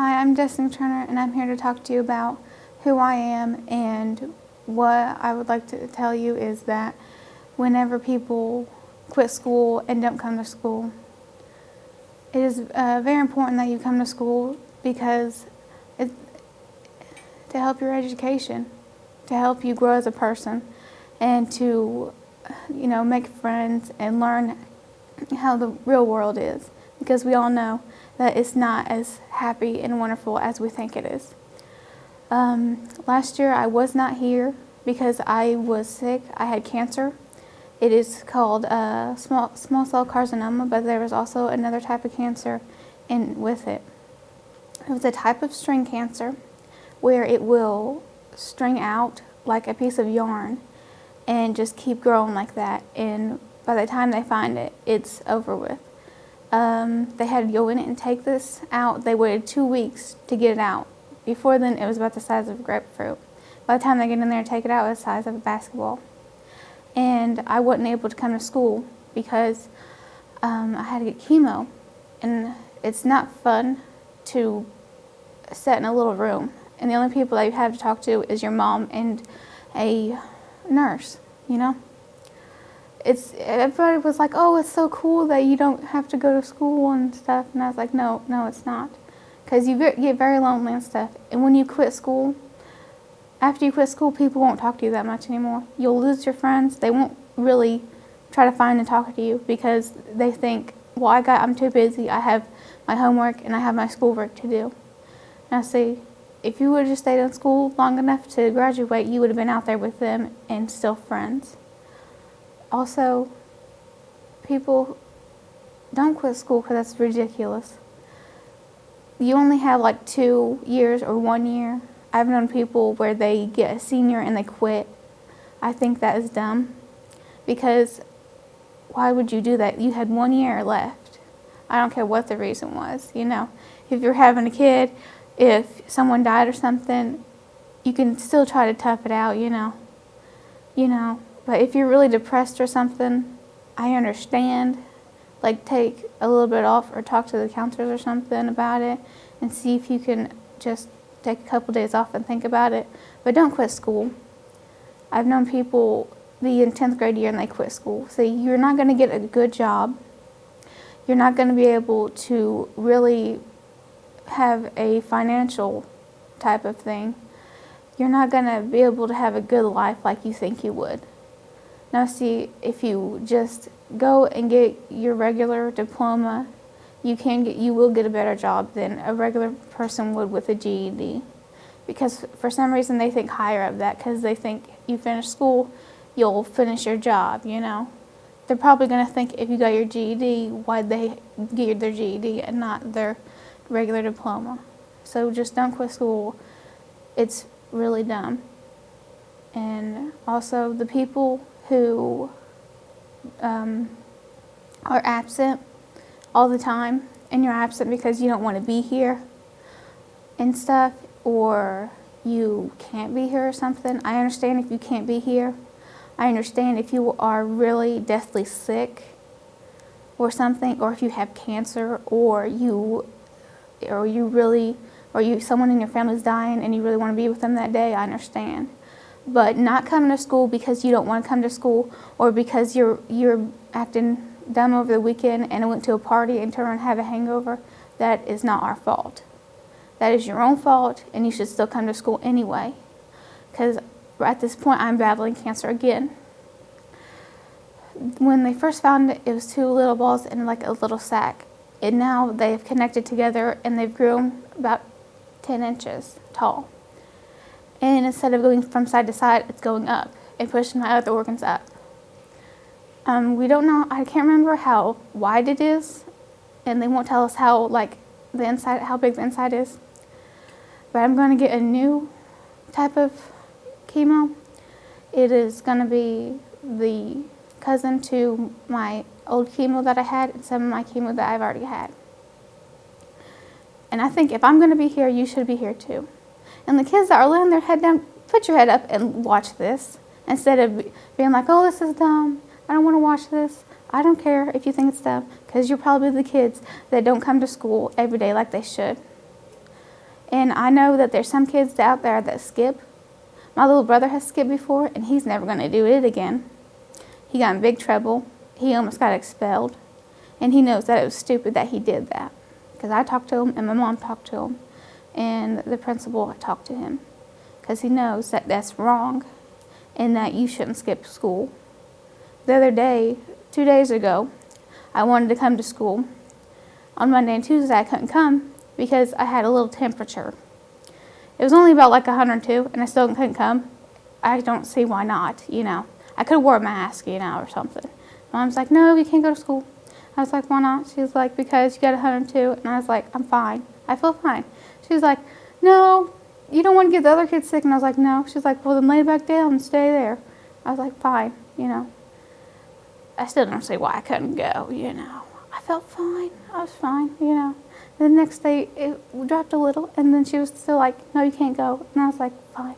Hi, I'm Destinee Turner, and I'm here to talk to you about who I am. And what I would like to tell you is that whenever people quit school and don't come to school, it is very important that you come to school because it's to help your education, to help you grow as a person, and to make friends and learn how the real world is, because we all know that it's not as happy and wonderful as we think it is. Last year I was not here because I was sick. I had cancer. It is called small cell carcinoma, but there was also another type of cancer with it. It was a type of string cancer where it will string out like a piece of yarn and just keep growing like that, and by the time they find it, it's over with. They had to go in and take this out. They waited 2 weeks to get it out. Before then, it was about the size of a grapefruit. By the time they get in there and take it out, it was the size of a basketball. And I wasn't able to come to school because I had to get chemo. And it's not fun to sit in a little room, and the only people that you have to talk to is your mom and a nurse, Everybody was like, oh, it's so cool that you don't have to go to school and stuff. And I was like, no, it's not. Because you get very lonely and stuff. And when you quit school, after you quit school, people won't talk to you that much anymore. You'll lose your friends. They won't really try to find and talk to you because they think, well, I'm too busy. I have my homework and I have my schoolwork to do. And I say, if you would have just stayed in school long enough to graduate, you would have been out there with them and still friends. Also, people don't quit school because that's ridiculous. You only have like 2 years or 1 year. I've known people where they get a senior and they quit. I think that is dumb, because why would you do that? You had 1 year left. I don't care what the reason was. If you're having a kid, if someone died or something, you can still try to tough it out, But if you're really depressed or something, I understand. Like, take a little bit off or talk to the counselors or something about it and see if you can just take a couple days off and think about it. But don't quit school. I've known people be in 10th grade year and they quit school. So you're not going to get a good job. You're not going to be able to really have a financial type of thing. You're not going to be able to have a good life like you think you would. Now see, if you just go and get your regular diploma, you will get a better job than a regular person would with a GED. Because for some reason they think higher of that, because they think you finish school, you'll finish your job, They're probably going to think if you got your GED, why'd they get their GED and not their regular diploma? So just don't quit school. It's really dumb. And also the people who are absent all the time, and you're absent because you don't want to be here and stuff, or you can't be here or something. I understand if you can't be here. I understand if you are really deathly sick or something, or if you have cancer, or someone in your family's dying and you really want to be with them that day. I understand. But not coming to school because you don't want to come to school, or because you're acting dumb over the weekend and went to a party and turned around and have a hangover, that is not our fault. That is your own fault, and you should still come to school anyway. Because at this point, I'm battling cancer again. When they first found it, it was 2 little balls in like a little sack. And now they've connected together and they've grown about 10 inches tall. And instead of going from side to side, it's going up and pushing my other organs up. We don't know, I can't remember how wide it is, and they won't tell us how big the inside is. But I'm going to get a new type of chemo. It is going to be the cousin to my old chemo that I had and some of my chemo that I've already had. And I think if I'm going to be here, you should be here too. And the kids that are laying their head down, put your head up and watch this, instead of being like, oh, this is dumb, I don't want to watch this. I don't care if you think it's dumb, because you're probably the kids that don't come to school every day like they should. And I know that there's some kids out there that skip. My little brother has skipped before, and he's never going to do it again. He got in big trouble. He almost got expelled. And he knows that it was stupid that he did that. Because I talked to him, and my mom talked to him, and the principal talked to him. Because he knows that that's wrong, and that you shouldn't skip school. The other day, 2 days ago, I wanted to come to school. On Monday and Tuesday, I couldn't come because I had a little temperature. It was only about like 102, and I still couldn't come. I don't see why not, I could have wore a mask, or something. Mom's like, no, you can't go to school. I was like, why not? She was like, because you got 102. And I was like, I'm fine. I feel fine. She was like, no, you don't want to get the other kids sick. And I was like, no. She's like, well, then lay back down and stay there. I was like, fine, I still don't see why I couldn't go, I felt fine. I was fine, And the next day, it dropped a little, and then she was still like, no, you can't go. And I was like, fine,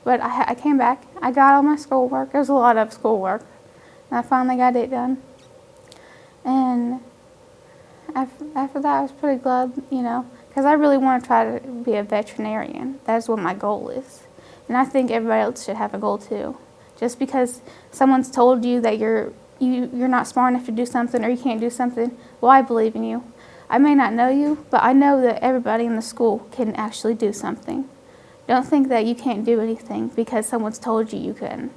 But I came back. I got all my schoolwork. There was a lot of schoolwork. And I finally got it done. And after that, I was pretty glad, because I really want to try to be a veterinarian. That's what my goal is. And I think everybody else should have a goal too. Just because someone's told you that you're not smart enough to do something or you can't do something, well, I believe in you. I may not know you, but I know that everybody in the school can actually do something. Don't think that you can't do anything because someone's told you couldn't.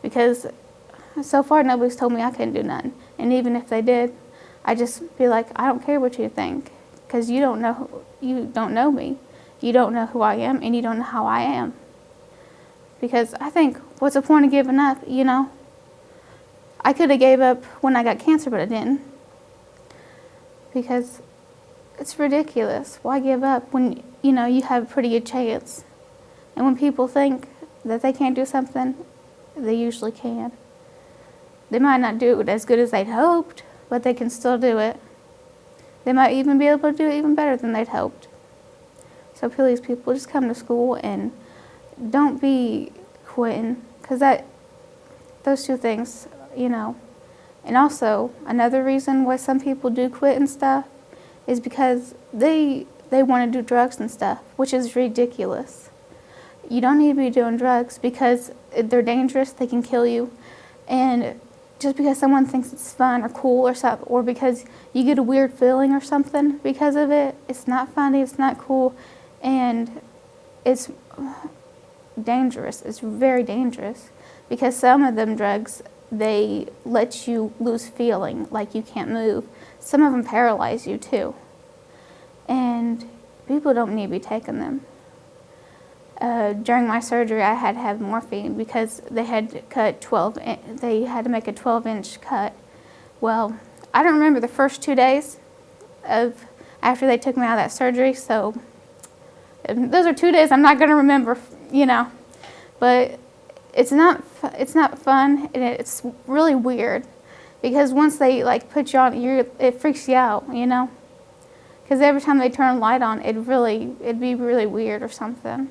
Because so far, nobody's told me I couldn't do nothing. And even if they did, I just be like, I don't care what you think, because you don't know me. You don't know who I am, and you don't know how I am. Because I think, what's the point of giving up, I could have gave up when I got cancer, but I didn't. Because it's ridiculous. Why give up when, you have a pretty good chance? And when people think that they can't do something, they usually can. They might not do it as good as they'd hoped, but they can still do it. They might even be able to do it even better than they'd hoped. So please, people, just come to school and don't be quitting, because those two things, And also, another reason why some people do quit and stuff is because they want to do drugs and stuff, which is ridiculous. You don't need to be doing drugs because they're dangerous, they can kill you, and just because someone thinks it's fun or cool or something, or because you get a weird feeling or something because of it, it's not funny, it's not cool, and it's dangerous. It's very dangerous because some of them drugs, they let you lose feeling, like you can't move. Some of them paralyze you too. And people don't need to be taking them. During my surgery, I had to have morphine because they had to cut they had to make a 12-inch cut. Well, I don't remember the first 2 days after they took me out of that surgery, so those are 2 days I'm not going to remember, But it's not fun, and it's really weird because once they put you on, it freaks you out, Because every time they turn a light on, it'd be really weird or something.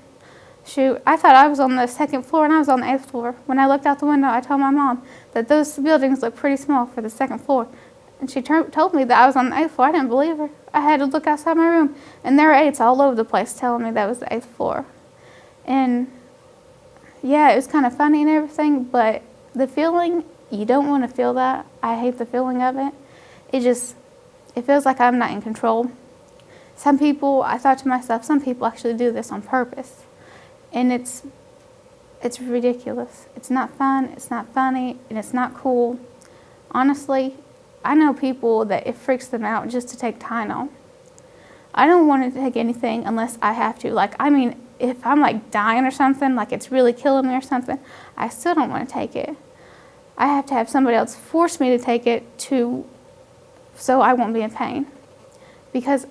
Shoot, I thought I was on the second floor and I was on the 8th floor. When I looked out the window, I told my mom that those buildings look pretty small for the second floor. And she told me that I was on the 8th floor. I didn't believe her. I had to look outside my room, and there were 8s all over the place telling me that was the 8th floor. And yeah, it was kind of funny and everything, but the feeling, you don't want to feel that. I hate the feeling of it. It feels like I'm not in control. Some people, I thought to myself, some people actually do this on purpose. And it's ridiculous. It's not fun, it's not funny, and it's not cool. Honestly, I know people that it freaks them out just to take Tylenol. I don't want to take anything unless I have to. If I'm dying or something, it's really killing me or something, I still don't want to take it. I have to have somebody else force me to take it so I won't be in pain. Because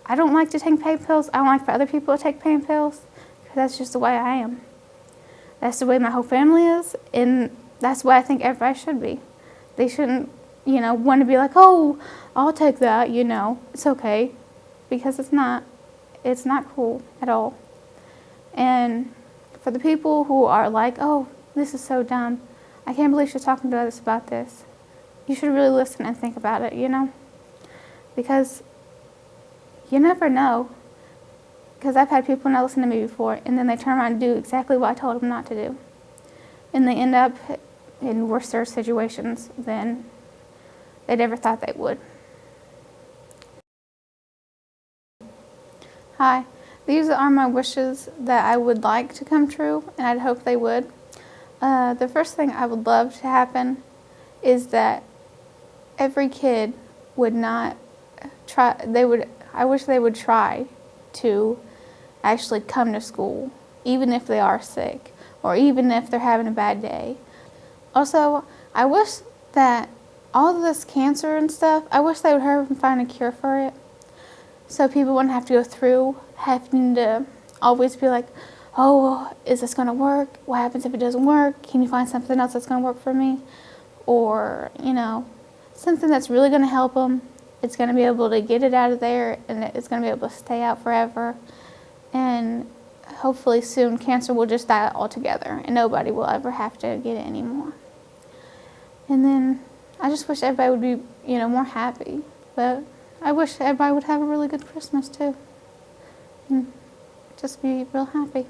I don't like to take pain pills. I don't like for other people to take pain pills. That's just the way I am. That's the way my whole family is, and that's the way I think everybody should be. They shouldn't, want to be like, oh, I'll take that, It's okay, because it's not cool at all. And for the people who are like, oh, this is so dumb, I can't believe she's talking to us about this, you should really listen and think about it, Because you never know. because I've had people not listen to me before, and then they turn around and do exactly what I told them not to do. And they end up in worse situations than they'd ever thought they would. Hi, these are my wishes that I would like to come true, and I'd hope they would. The first thing I would love to happen is that every kid would not try, I wish they would try to actually come to school, even if they are sick, or even if they're having a bad day. Also, I wish that all of this cancer and stuff, I wish they would hurry up and find a cure for it, so people wouldn't have to go through having to always be like, oh, is this going to work? What happens if it doesn't work? Can you find something else that's going to work for me? Or, something that's really going to help them. It's going to be able to get it out of there, and it's going to be able to stay out forever. And hopefully soon cancer will just die altogether, and nobody will ever have to get it anymore. And then I just wish everybody would be, more happy. But I wish everybody would have a really good Christmas too. And just be real happy.